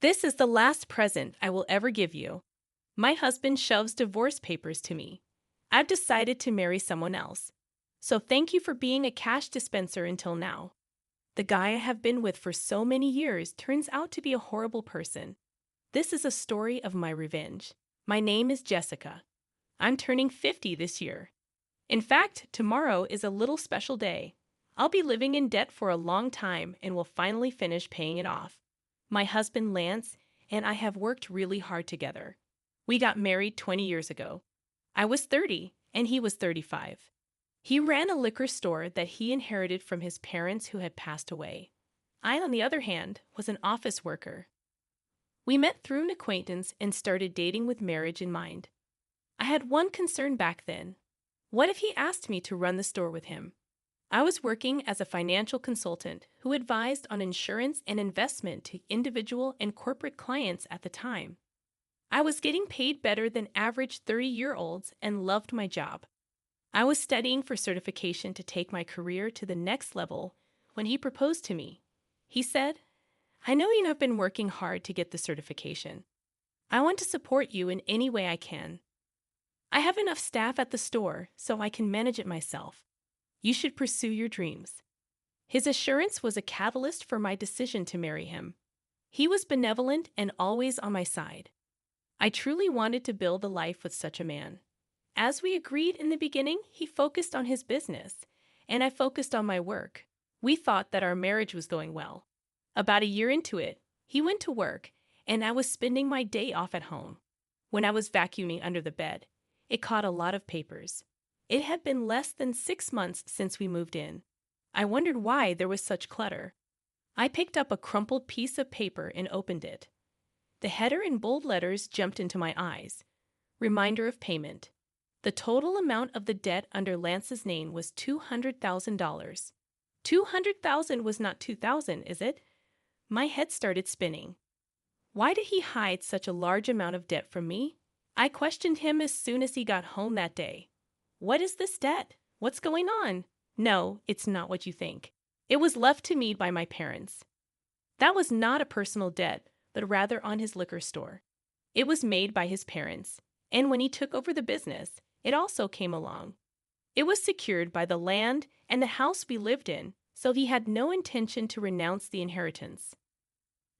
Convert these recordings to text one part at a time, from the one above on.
This is the last present I will ever give you. My husband shoves divorce papers to me. I've decided to marry someone else. So thank you for being a cash dispenser until now. The guy I have been with for so many years turns out to be a horrible person. This is a story of my revenge. My name is Jessica. I'm turning 50 this year. In fact, tomorrow is a little special day. I'll be living in debt for a long time and will finally finish paying it off. My husband Lance and I have worked really hard together. We got married 20 years ago. I was 30 and he was 35. He ran a liquor store that he inherited from his parents who had passed away. I, on the other hand, was an office worker. We met through an acquaintance and started dating with marriage in mind. I had one concern back then. What if he asked me to run the store with him? I was working as a financial consultant who advised on insurance and investment to individual and corporate clients at the time. I was getting paid better than average 30-year-olds and loved my job. I was studying for certification to take my career to the next level when he proposed to me. He said, "I know you have been working hard to get the certification. I want to support you in any way I can. I have enough staff at the store so I can manage it myself. You should pursue your dreams." His assurance was a catalyst for my decision to marry him. He was benevolent and always on my side. I truly wanted to build a life with such a man. As we agreed in the beginning, he focused on his business, and I focused on my work. We thought that our marriage was going well. About a year into it, he went to work, and I was spending my day off at home. When I was vacuuming under the bed, it caught a lot of papers. It had been less than 6 months since we moved in. I wondered why there was such clutter. I picked up a crumpled piece of paper and opened it. The header in bold letters jumped into my eyes. Reminder of payment. The total amount of the debt under Lance's name was $200,000. $200,000 was not $2,000, is it? My head started spinning. Why did he hide such a large amount of debt from me? I questioned him as soon as he got home that day. What is this debt? What's going on? No, it's not what you think. It was left to me by my parents. That was not a personal debt, but rather on his liquor store. It was made by his parents, and when he took over the business, it also came along. It was secured by the land and the house we lived in, so he had no intention to renounce the inheritance.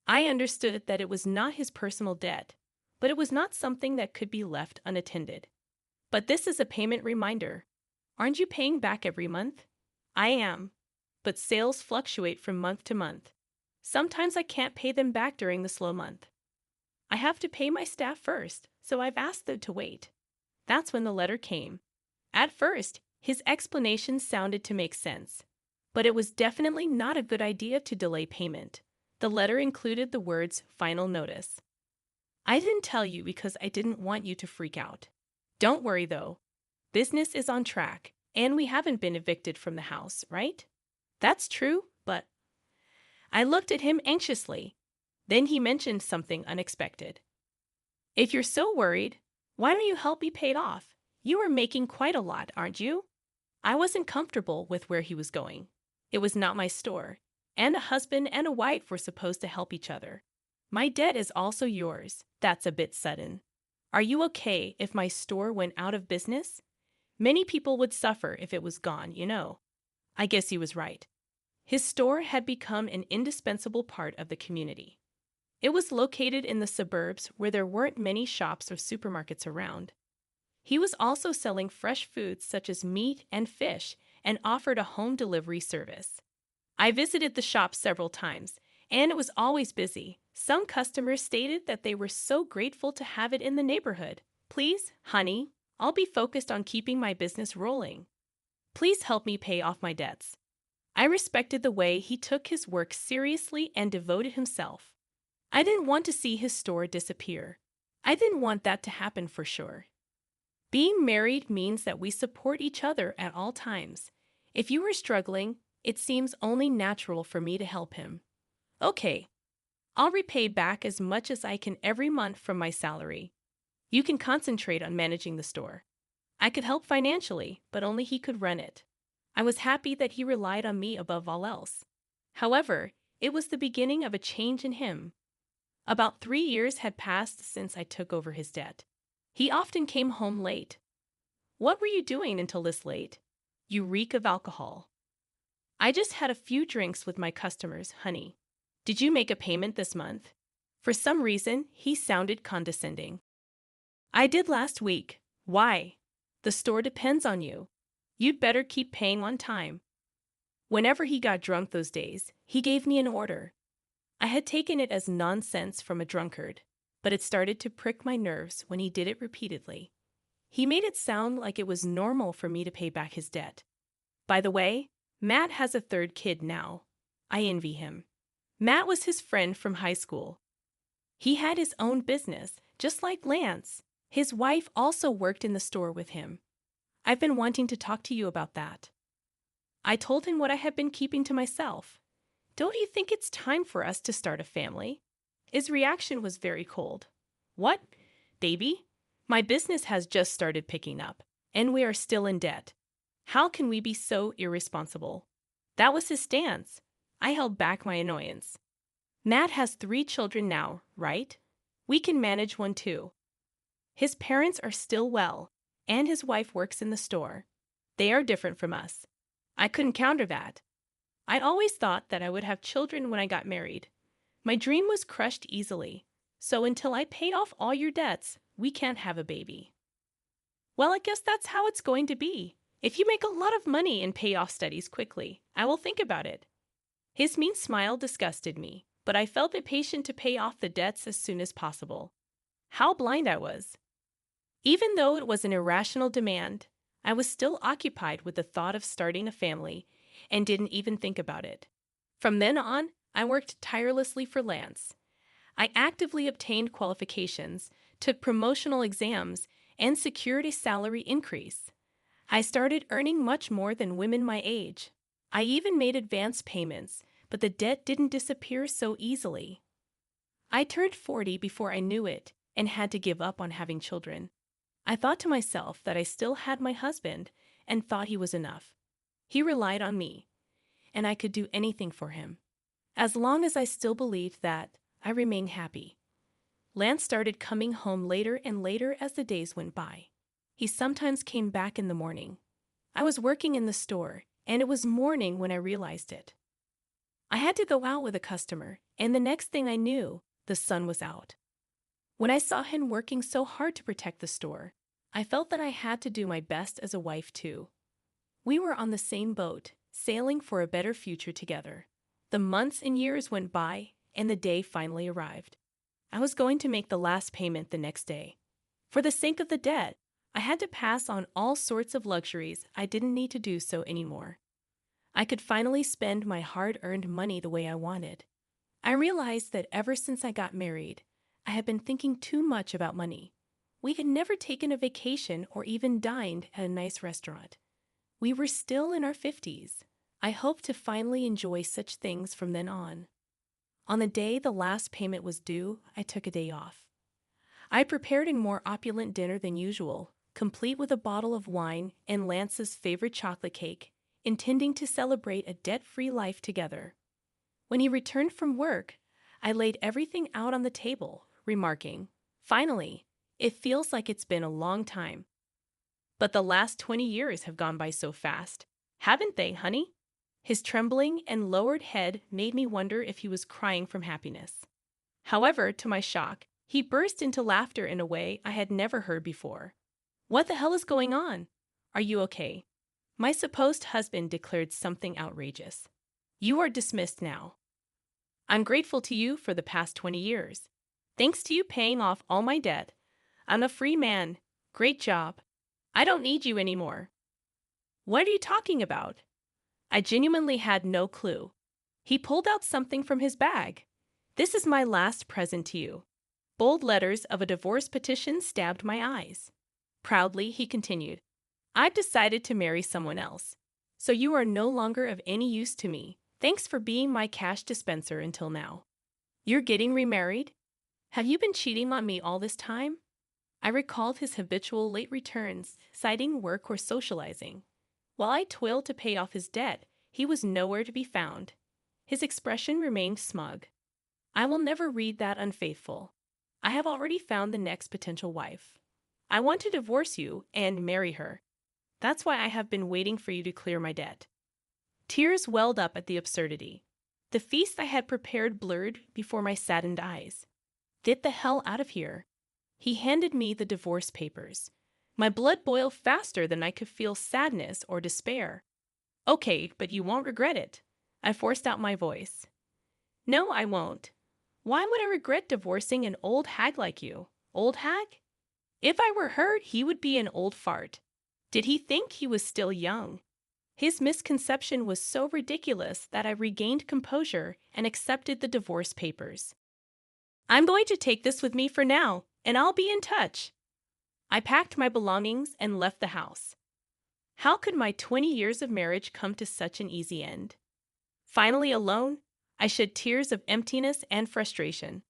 I understood that it was not his personal debt, but it was not something that could be left unattended. But this is a payment reminder. Aren't you paying back every month? I am, but sales fluctuate from month to month. Sometimes I can't pay them back during the slow month. I have to pay my staff first, so I've asked them to wait. That's when the letter came. At first, his explanation sounded to make sense, but it was definitely not a good idea to delay payment. The letter included the words "final notice." I didn't tell you because I didn't want you to freak out. Don't worry though. Business is on track, and we haven't been evicted from the house, right? That's true, but... I looked at him anxiously. Then he mentioned something unexpected. If you're so worried, why don't you help me pay it off? You are making quite a lot, aren't you? I wasn't comfortable with where he was going. It was not my store, and a husband and a wife were supposed to help each other. My debt is also yours. That's a bit sudden. Are you okay if my store went out of business? Many people would suffer if it was gone, you know. I guess he was right. His store had become an indispensable part of the community. It was located in the suburbs where there weren't many shops or supermarkets around. He was also selling fresh foods such as meat and fish and offered a home delivery service. I visited the shop several times, and it was always busy. Some customers stated that they were so grateful to have it in the neighborhood. Please, honey, I'll be focused on keeping my business rolling. Please help me pay off my debts. I respected the way he took his work seriously and devoted himself. I didn't want to see his store disappear. I didn't want that to happen for sure. Being married means that we support each other at all times. If you are struggling, it seems only natural for me to help him. Okay, I'll repay back as much as I can every month from my salary. You can concentrate on managing the store. I could help financially, but only he could run it. I was happy that he relied on me above all else. However, it was the beginning of a change in him. About 3 years had passed since I took over his debt. He often came home late. What were you doing until this late? You reek of alcohol. I just had a few drinks with my customers, honey. Did you make a payment this month? For some reason, he sounded condescending. I did last week. Why? The store depends on you. You'd better keep paying on time. Whenever he got drunk those days, he gave me an order. I had taken it as nonsense from a drunkard, but it started to prick my nerves when he did it repeatedly. He made it sound like it was normal for me to pay back his debt. By the way, Matt has a third kid now. I envy him. Matt was his friend from high school. He had his own business, just like Lance. His wife also worked in the store with him. I've been wanting to talk to you about that. I told him what I had been keeping to myself. Don't you think it's time for us to start a family? His reaction was very cold. What, baby? My business has just started picking up, and we are still in debt. How can we be so irresponsible? That was his stance. I held back my annoyance. Matt has 3 children now, right? We can manage one too. His parents are still well, and his wife works in the store. They are different from us. I couldn't counter that. I'd always thought that I would have children when I got married. My dream was crushed easily, so until I pay off all your debts, we can't have a baby. Well, I guess that's how it's going to be. If you make a lot of money and pay off studies quickly, I will think about it. His mean smile disgusted me, but I felt impatient to pay off the debts as soon as possible. How blind I was. Even though it was an irrational demand, I was still occupied with the thought of starting a family and didn't even think about it. From then on, I worked tirelessly for Lance. I actively obtained qualifications, took promotional exams, and secured a salary increase. I started earning much more than women my age. I even made advance payments, but the debt didn't disappear so easily. I turned 40 before I knew it and had to give up on having children. I thought to myself that I still had my husband and thought he was enough. He relied on me, and I could do anything for him. As long as I still believed that, I remained happy. Lance started coming home later and later as the days went by. He sometimes came back in the morning. I was working in the store, and it was morning when I realized it. I had to go out with a customer, and the next thing I knew, the sun was out. When I saw him working so hard to protect the store, I felt that I had to do my best as a wife too. We were on the same boat, sailing for a better future together. The months and years went by, and the day finally arrived. I was going to make the last payment the next day. For the sake of the debt, I had to pass on all sorts of luxuries I didn't need to do so anymore. I could finally spend my hard-earned money the way I wanted. I realized that ever since I got married, I had been thinking too much about money. We had never taken a vacation or even dined at a nice restaurant. We were still in our 50s. I hoped to finally enjoy such things from then on. On the day the last payment was due, I took a day off. I prepared a more opulent dinner than usual, complete with a bottle of wine and Lance's favorite chocolate cake, intending to celebrate a debt-free life together. When he returned from work, I laid everything out on the table, remarking, "Finally, it feels like it's been a long time." But the last 20 years have gone by so fast, haven't they, honey? His trembling and lowered head made me wonder if he was crying from happiness. However, to my shock, he burst into laughter in a way I had never heard before. "What the hell is going on? Are you okay?" My supposed husband declared something outrageous. "You are dismissed now. I'm grateful to you for the past 20 years. Thanks to you paying off all my debt, I'm a free man. Great job. I don't need you anymore." What are you talking about? I genuinely had no clue. He pulled out something from his bag. "This is my last present to you." Bold letters of a divorce petition stabbed my eyes. Proudly, he continued, "I've decided to marry someone else. So you are no longer of any use to me. Thanks for being my cash dispenser until now. You're getting remarried? Have you been cheating on me all this time?" I recalled his habitual late returns, citing work or socializing. While I toiled to pay off his debt, he was nowhere to be found. His expression remained smug. I will never read that unfaithful. I have already found the next potential wife. I want to divorce you and marry her. That's why I have been waiting for you to clear my debt. Tears welled up at the absurdity. The feast I had prepared blurred before my saddened eyes. Get the hell out of here. He handed me the divorce papers. My blood boiled faster than I could feel sadness or despair. Okay, but you won't regret it. I forced out my voice. No, I won't. Why would I regret divorcing an old hag like you? Old hag? If I were hurt, he would be an old fart. Did he think he was still young? His misconception was so ridiculous that I regained composure and accepted the divorce papers. I'm going to take this with me for now, and I'll be in touch. I packed my belongings and left the house. How could my 20 years of marriage come to such an easy end? Finally alone, I shed tears of emptiness and frustration.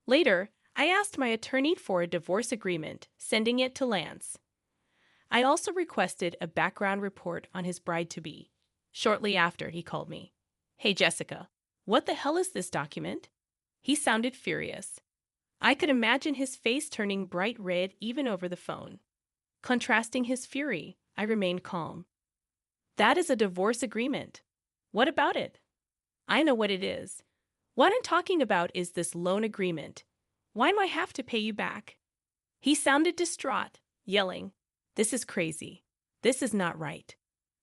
Later, I asked my attorney for a divorce agreement, sending it to Lance. I also requested a background report on his bride-to-be. Shortly after, he called me. Hey, Jessica, what the hell is this document? He sounded furious. I could imagine his face turning bright red even over the phone. Contrasting his fury, I remained calm. That is a divorce agreement. What about it? I know what it is. What I'm talking about is this loan agreement. Why do I have to pay you back? He sounded distraught, yelling, This is crazy. This is not right.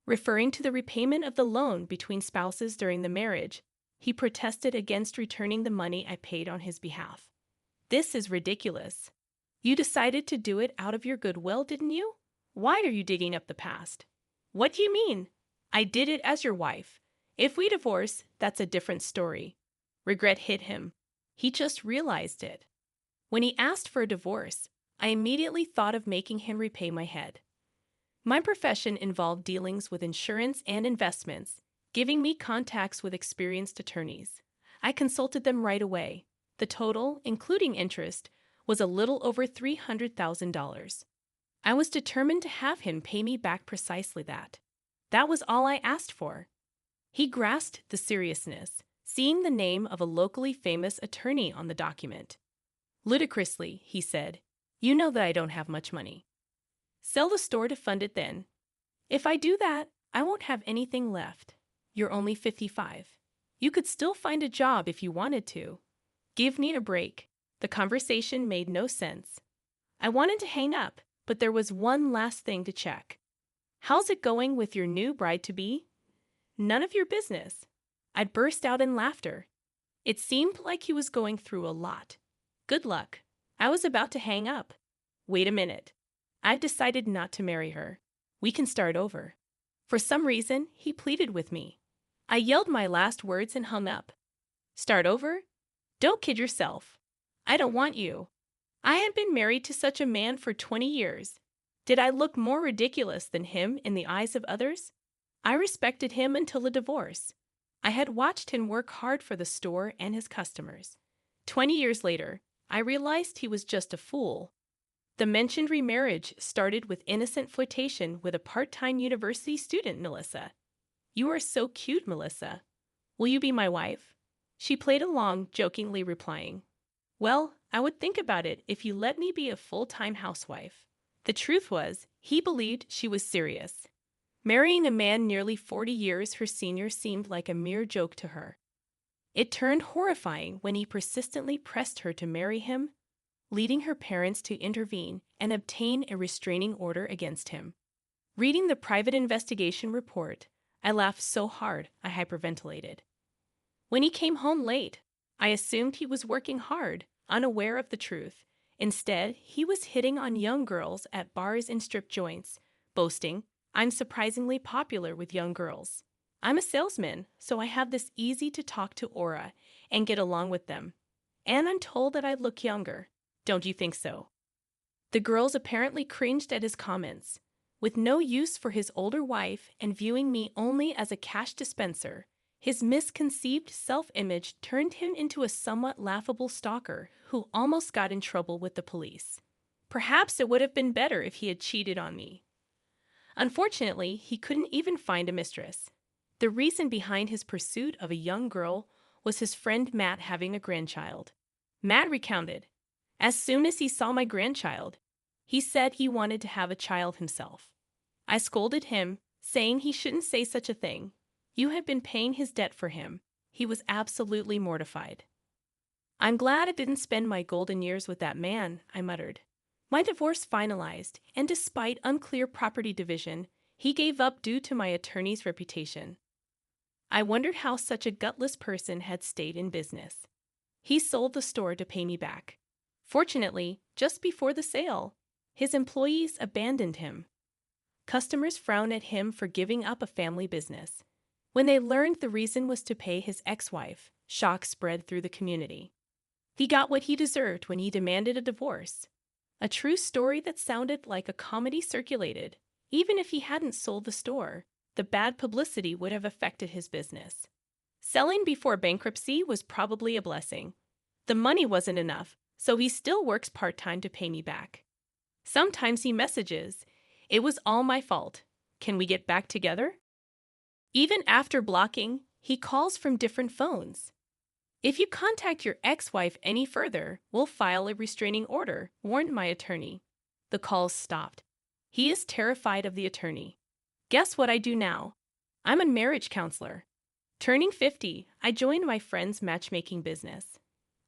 Referring to the repayment of the loan between spouses during the marriage, he protested against returning the money I paid on his behalf. This is ridiculous. You decided to do it out of your goodwill, didn't you? Why are you digging up the past? What do you mean? I did it as your wife. If we divorce, that's a different story. Regret hit him. He just realized it. When he asked for a divorce, I immediately thought of making him repay my head. My profession involved dealings with insurance and investments, giving me contacts with experienced attorneys. I consulted them right away. The total, including interest, was a little over $300,000. I was determined to have him pay me back precisely that. That was all I asked for. He grasped the seriousness, seeing the name of a locally famous attorney on the document. Ludicrously, he said, You know that I don't have much money. Sell the store to fund it then. If I do that, I won't have anything left. You're only 55. You could still find a job if you wanted to. Give me a break. The conversation made no sense. I wanted to hang up, but there was one last thing to check. How's it going with your new bride-to-be? None of your business. I burst out in laughter. It seemed like he was going through a lot. Good luck. I was about to hang up. Wait a minute. I've decided not to marry her. We can start over. For some reason, he pleaded with me. I yelled my last words and hung up. Start over? Don't kid yourself. I don't want you. I had been married to such a man for 20 years. Did I look more ridiculous than him in the eyes of others? I respected him until the divorce. I had watched him work hard for the store and his customers. 20 years later, I realized he was just a fool. The mentioned remarriage started with innocent flirtation with a part-time university student, Melissa. You are so cute, Melissa. Will you be my wife? She played along, jokingly replying, Well, I would think about it if you let me be a full-time housewife. The truth was, he believed she was serious. Marrying a man nearly 40 years her senior seemed like a mere joke to her. It turned horrifying when he persistently pressed her to marry him, leading her parents to intervene and obtain a restraining order against him. Reading the private investigation report, I laughed so hard I hyperventilated. When he came home late, I assumed he was working hard, unaware of the truth. Instead, he was hitting on young girls at bars and strip joints, boasting, I'm surprisingly popular with young girls. I'm a salesman, so I have this easy-to-talk-to aura and get along with them. And I'm told that I look younger. Don't you think so? The girls apparently cringed at his comments. With no use for his older wife and viewing me only as a cash dispenser, his misconceived self-image turned him into a somewhat laughable stalker who almost got in trouble with the police. Perhaps it would have been better if he had cheated on me. Unfortunately, he couldn't even find a mistress. The reason behind his pursuit of a young girl was his friend Matt having a grandchild. Matt recounted, "As soon as he saw my grandchild, he said he wanted to have a child himself. I scolded him, saying he shouldn't say such a thing. You have been paying his debt for him." He was absolutely mortified. "I'm glad I didn't spend my golden years with that man," I muttered. My divorce finalized, and despite unclear property division, he gave up due to my attorney's reputation. I wondered how such a gutless person had stayed in business. He sold the store to pay me back. Fortunately, just before the sale, his employees abandoned him. Customers frowned at him for giving up a family business. When they learned the reason was to pay his ex-wife, shock spread through the community. He got what he deserved when he demanded a divorce. A true story that sounded like a comedy circulated. Even if he hadn't sold the store, the bad publicity would have affected his business. Selling before bankruptcy was probably a blessing. The money wasn't enough, so he still works part-time to pay me back. Sometimes he messages, "It was all my fault. Can we get back together?" Even after blocking, he calls from different phones. "If you contact your ex-wife any further, we'll file a restraining order," warned my attorney. The calls stopped. He is terrified of the attorney. Guess what I do now? I'm a marriage counselor. Turning 50, I joined my friend's matchmaking business.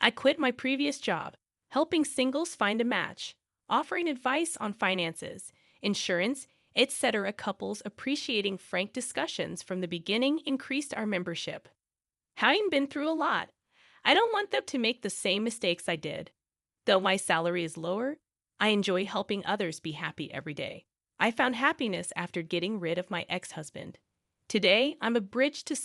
I quit my previous job, helping singles find a match, offering advice on finances, insurance, etc. Couples appreciating frank discussions from the beginning increased our membership. Having been through a lot, I don't want them to make the same mistakes I did. Though my salary is lower, I enjoy helping others be happy every day. I found happiness after getting rid of my ex-husband. Today, I'm a bridge to